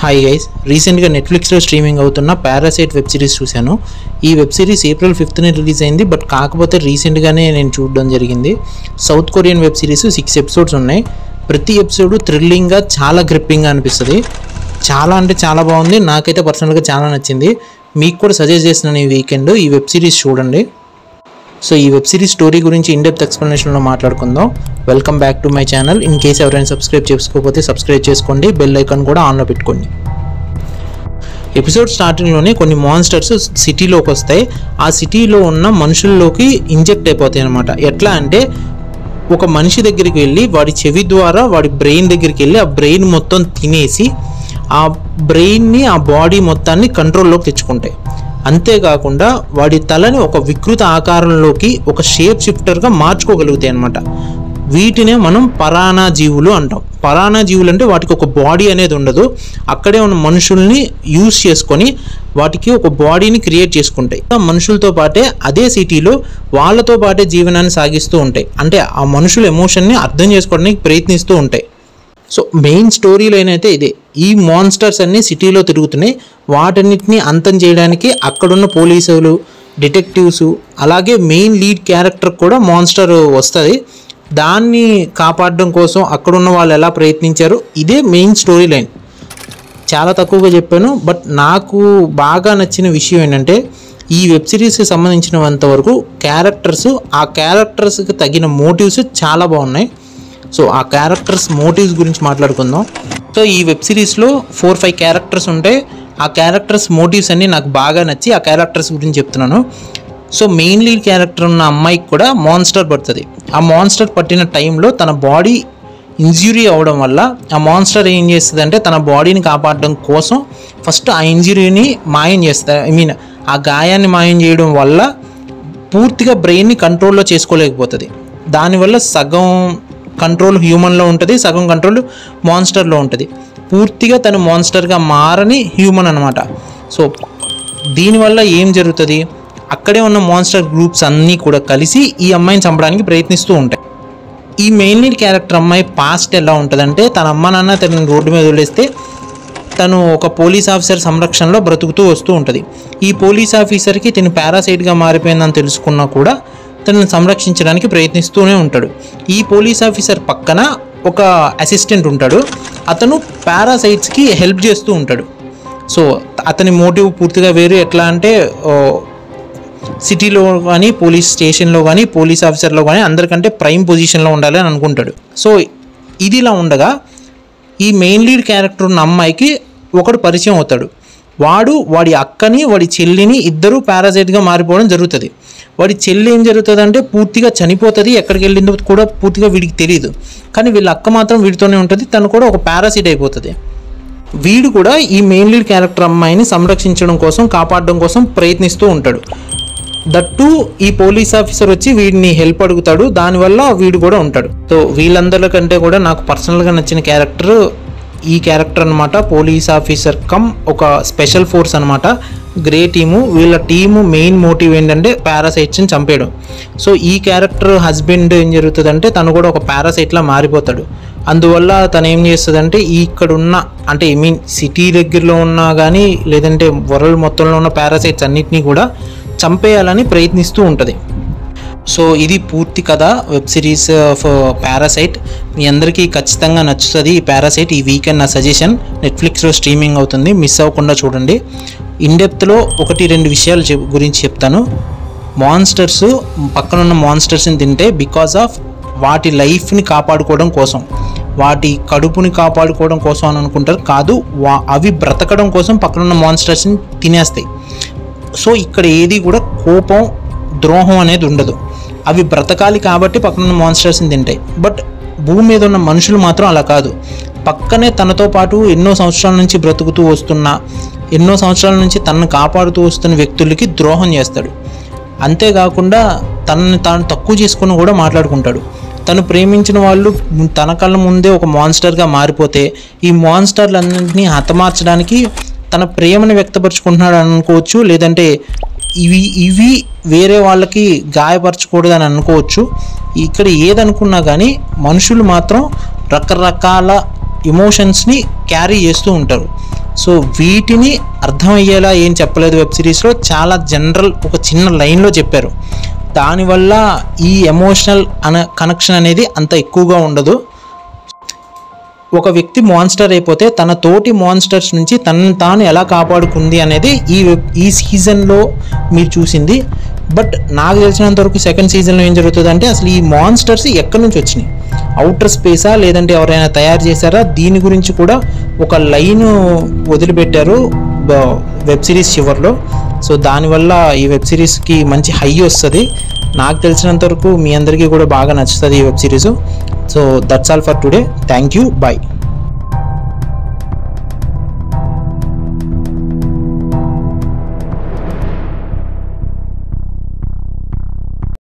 Hi guys, రీసెంట్గా నెట్ఫ్లిక్స్లో streaming అవుతున్న పారాసైట్ వెబ్ సిరీస్ చూశాను. ఈ web series April 5th release అయింది. బట్ కాకపోతే రీసెంట్గానే నేను చూడడం జరిగింది. South Korean web series 6 episodes ఉన్నాయి. ప్రతి ఎపిసోడ్ థ్రిల్లింగ్గా చాలా గ్రిప్పింగ్గా అనిపిస్తుంది. చాలా అంటే చాలా బాగుంది. నాకైతే పర్సనల్గా చాలా నచ్చింది. మీకు కూడా సజెస్ట్ చేస్తున్నాను ఈ వీకెండ్ ఈ వెబ్ సిరీస్ చూడండి. సో ఈ వెబ్ సిరీస్ స్టోరీ గురించి ఇన్డెప్త్ ఎక్స్ప్లెనేషన్లో మాట్లాడుకుందాం. Welcome back to my channel. In case ఎవరైనా సబ్స్క్రైబ్ చేసుకోకపోతే సబ్స్క్రైబ్ చేసుకోండి, బెల్ ఐకాన్ కూడా ఆన్లో పెట్టుకోండి. ఎపిసోడ్ స్టార్టింగ్లోనే కొన్ని మాన్స్టర్స్ సిటీలోకి వస్తాయి. ఆ సిటీలో ఉన్న మనుషుల్లోకి ఇంజెక్ట్ అయిపోతాయి అన్నమాట. ఎట్లా అంటే ఒక మనిషి దగ్గరికి వెళ్ళి వాడి చెవి ద్వారా వాడి బ్రెయిన్ దగ్గరికి వెళ్ళి ఆ బ్రెయిన్ మొత్తం తినేసి ఆ బ్రెయిన్ని ఆ బాడీ మొత్తాన్ని కంట్రోల్లోకి తెచ్చుకుంటాయి. అంతేకాకుండా వాడి తలని ఒక వికృత ఆకారంలోకి ఒక షేప్ షిఫ్టర్గా మార్చుకోగలుగుతాయి అన్నమాట. వీటినే మనం పరానా జీవులు అంటాం. పరానా జీవులు అంటే వాటికి ఒక బాడీ అనేది ఉండదు. అక్కడే ఉన్న మనుషుల్ని యూజ్ చేసుకొని వాటికి ఒక బాడీని క్రియేట్ చేసుకుంటాయి. మనుషులతో పాటే అదే సిటీలో వాళ్ళతో పాటే జీవనాన్ని సాగిస్తూ ఉంటాయి. అంటే ఆ మనుషుల ఎమోషన్ని అర్థం చేసుకోవడానికి ప్రయత్నిస్తూ ఉంటాయి. సో మెయిన్ స్టోరీ లైన్ అయితే ఇదే. ఈ మాన్స్టర్స్ అన్నీ సిటీలో తిరుగుతున్నాయి. వాటన్నిటిని అంతం చేయడానికి అక్కడున్న పోలీసులు, డిటెక్టివ్స్, అలాగే మెయిన్ లీడ్ క్యారెక్టర్ కూడా మాన్స్టర్ వస్తుంది. దాన్ని కాపాడడం కోసం అక్కడున్న వాళ్ళు ఎలా ప్రయత్నించారు, ఇదే మెయిన్ స్టోరీ లైన్. చాలా తక్కువగా చెప్పాను, బట్ నాకు బాగా నచ్చిన విషయం ఏంటంటే ఈ వెబ్ సిరీస్కి సంబంధించినంత వరకు ఆ క్యారెక్టర్స్కి తగిన మోటివ్స్ చాలా బాగున్నాయి. సో ఆ క్యారెక్టర్స్ మోటివ్స్ గురించి మాట్లాడుకుందాం. సో ఈ వెబ్ సిరీస్లో 4-5 క్యారెక్టర్స్ ఉంటాయి. ఆ క్యారెక్టర్స్ మోటివ్స్ అన్నీ నాకు బాగా నచ్చి ఆ క్యారెక్టర్స్ గురించి చెప్తున్నాను. సో మెయిన్ లీడ్ క్యారెక్టర్ ఉన్న అమ్మాయికి కూడా మాన్స్టర్ పడుతుంది. ఆ మాన్స్టర్ పట్టిన టైంలో తన బాడీ ఇంజ్యూరీ అవ్వడం వల్ల ఆ మాన్స్టర్ ఏం చేస్తుంది అంటే తన బాడీని కాపాడడం కోసం ఫస్ట్ ఆ ఇంజ్యూరీని మాయం చేస్తుంది. ఆ గాయాన్ని మాయం చేయడం వల్ల పూర్తిగా బ్రెయిన్ని కంట్రోల్లో చేసుకోలేకపోతుంది. దానివల్ల సగం కంట్రోల్ హ్యూమన్లో ఉంటుంది, సగం కంట్రోల్ మాన్స్టర్లో ఉంటుంది. పూర్తిగా తను మాన్స్టర్గా మారని హ్యూమన్ అనమాట. సో దీనివల్ల ఏం జరుగుతుంది, అక్కడే ఉన్న మాన్స్టర్ గ్రూప్స్ అన్నీ కూడా కలిసి ఈ అమ్మాయిని చంపడానికి ప్రయత్నిస్తూ ఉంటాయి. ఈ మెయిన్ లీడ్ క్యారెక్టర్ అమ్మాయి పాస్ట్ ఎలా ఉంటుందంటే తన అమ్మ నాన్న తనని రోడ్డు మీద వదిలేస్తే తను ఒక పోలీస్ ఆఫీసర్ సంరక్షణలో బ్రతుకుతూ వస్తూ ఉంటుంది. ఈ పోలీస్ ఆఫీసర్కి తను పారాసైట్గా మారిపోయిందని తెలుసుకున్నా కూడా తనను సంరక్షించడానికి ప్రయత్నిస్తూనే ఉంటాడు. ఈ పోలీస్ ఆఫీసర్ పక్కన ఒక అసిస్టెంట్ ఉంటాడు. అతను పారాసైట్స్కి హెల్ప్ చేస్తూ ఉంటాడు. సో అతని మోటివ్ పూర్తిగా వేరు. ఎట్లా అంటే సిటీలో కానీ పోలీస్ స్టేషన్లో కానీ పోలీస్ ఆఫీసర్లో కానీ అందరికంటే ప్రైమ్ పొజిషన్లో ఉండాలి అని అనుకుంటాడు. సో ఇది ఇలా ఉండగా ఈ మెయిన్ లీడ్ క్యారెక్టర్ ఉన్న అమ్మాయికి ఒకడు పరిచయం అవుతాడు. వాడి అక్కని వాడి చెల్లిని ఇద్దరూ పారాసైట్గా మారిపోవడం జరుగుతుంది. వాడి చెల్లి ఏం జరుగుతుంది అంటే పూర్తిగా చనిపోతుంది. ఎక్కడికి వెళ్ళిందో కూడా పూర్తిగా వీడికి తెలియదు. కానీ వీళ్ళ అక్క మాత్రం వీడితోనే ఉంటుంది. తను కూడా ఒక పారాసైట్ అయిపోతుంది. వీడు కూడా ఈ మెయిన్ లీడ్ క్యారెక్టర్ అమ్మాయిని సంరక్షించడం కోసం, కాపాడడం కోసం ప్రయత్నిస్తూ ఉంటాడు. దట్టు ఈ పోలీస్ ఆఫీసర్ వచ్చి వీడిని హెల్ప్ అడుగుతాడు. దానివల్ల వీడు కూడా ఉంటాడు. సో వీళ్ళందరికంటే కూడా నాకు పర్సనల్గా నచ్చిన క్యారెక్టర్ ఈ క్యారెక్టర్ అనమాట. పోలీస్ ఆఫీసర్ కమ్ ఒక స్పెషల్ ఫోర్స్ అనమాట. Grey team. వీళ్ళ టీము మెయిన్ మోటివ్ ఏంటంటే పారాసైట్స్ని చంపేయడం. సో ఈ క్యారెక్టర్ హస్బెండ్ ఏం జరుగుతుందంటే తను కూడా ఒక పారాసైట్లా మారిపోతాడు. అందువల్ల తను ఏం చేస్తుందంటే ఇక్కడున్న అంటే సిటీ దగ్గరలో ఉన్నా కానీ లేదంటే వరల్డ్ మొత్తంలో ఉన్న పారాసైట్స్ అన్నిటినీ కూడా చంపేయాలని ప్రయత్నిస్తూ ఉంటుంది. సో ఇది పూర్తి కథ వెబ్ సిరీస్ ఆఫ్ పారాసైట్. మీ అందరికీ ఖచ్చితంగా నచ్చుతుంది ఈ పారాసైట్. ఈ వీకెండ్ నా సజెషన్. నెట్ఫ్లిక్స్లో స్ట్రీమింగ్ అవుతుంది, మిస్ అవ్వకుండా చూడండి. ఇన్డెప్త్లో 1-2 విషయాలు గురించి చెప్తాను. మాన్స్టర్స్ పక్కనున్న మాన్స్టర్స్ని తింటే బికాజ్ ఆఫ్ వాటి లైఫ్ని కాపాడుకోవడం కోసం, వాటి కడుపుని కాపాడుకోవడం కోసం అని అనుకుంటారు. కాదు, అవి బ్రతకడం కోసం పక్కనున్న మాన్స్టర్స్ని తినేస్తాయి. సో ఇక్కడ ఏది కూడా కోపం, ద్రోహం అనేది ఉండదు. అవి బ్రతకాలి కాబట్టి పక్కనున్న మాన్స్టర్స్ని తింటాయి. బట్ భూమి మీద ఉన్న మనుషులు మాత్రం అలా కాదు. పక్కనే తనతో పాటు ఎన్నో సంవత్సరాల నుంచి బ్రతుకుతూ వస్తున్న, ఎన్నో సంవత్సరాల నుంచి తనను కాపాడుతూ వస్తున్న వ్యక్తులకి ద్రోహం చేస్తాడు. అంతేకాకుండా తనని తాను తక్కువ చేసుకుని కూడా మాట్లాడుకుంటాడు. తను ప్రేమించిన వాళ్ళు తన కళ్ళ ముందే ఒక మాన్స్టర్గా మారిపోతే ఈ మాన్స్టర్లన్నింటినీ హతమార్చడానికి తన ప్రేమను వ్యక్తపరుచుకుంటున్నాడు అనుకోవచ్చు, లేదంటే ఇవి వేరే వాళ్ళకి గాయపరచకూడదని అనుకోవచ్చు. ఇక్కడ ఏదనుకున్నా కానీ మనుషులు మాత్రం రకరకాల ఎమోషన్స్ని క్యారీ చేస్తూ ఉంటారు. సో వీటిని అర్థమయ్యేలా ఏం చెప్పలేదు వెబ్ సిరీస్లో, చాలా జనరల్ ఒక చిన్న లైన్లో చెప్పారు. దానివల్ల ఈ ఎమోషనల్ కనెక్షన్ అనేది అంత ఎక్కువగా ఉండదు. ఒక వ్యక్తి మాన్స్టర్ అయిపోతే తన తోటి మాన్స్టర్స్ నుంచి తనను తాను ఎలా కాపాడుకుంది అనేది ఈ సీజన్లో మీరు చూసింది. బట్ నాకు తెలిసినంత వరకు సెకండ్ సీజన్లో ఏం జరుగుతుందంటే అసలు ఈ మాన్స్టర్స్ ఎక్కడి నుంచి వచ్చినాయి, అవుటర్ స్పేసా లేదంటే ఎవరైనా తయారు చేశారా, దీని గురించి కూడా ఒక లైన్ వదిలిపెట్టారు వెబ్ సిరీస్ చివరిలో. సో దానివల్ల ఈ వెబ్ సిరీస్కి మంచి హై వస్తుంది. నాకు తెలిసినంత వరకు మీ అందరికీ కూడా బాగా నచ్చుతుంది ఈ web series. So that's all for today. Thank you. Bye.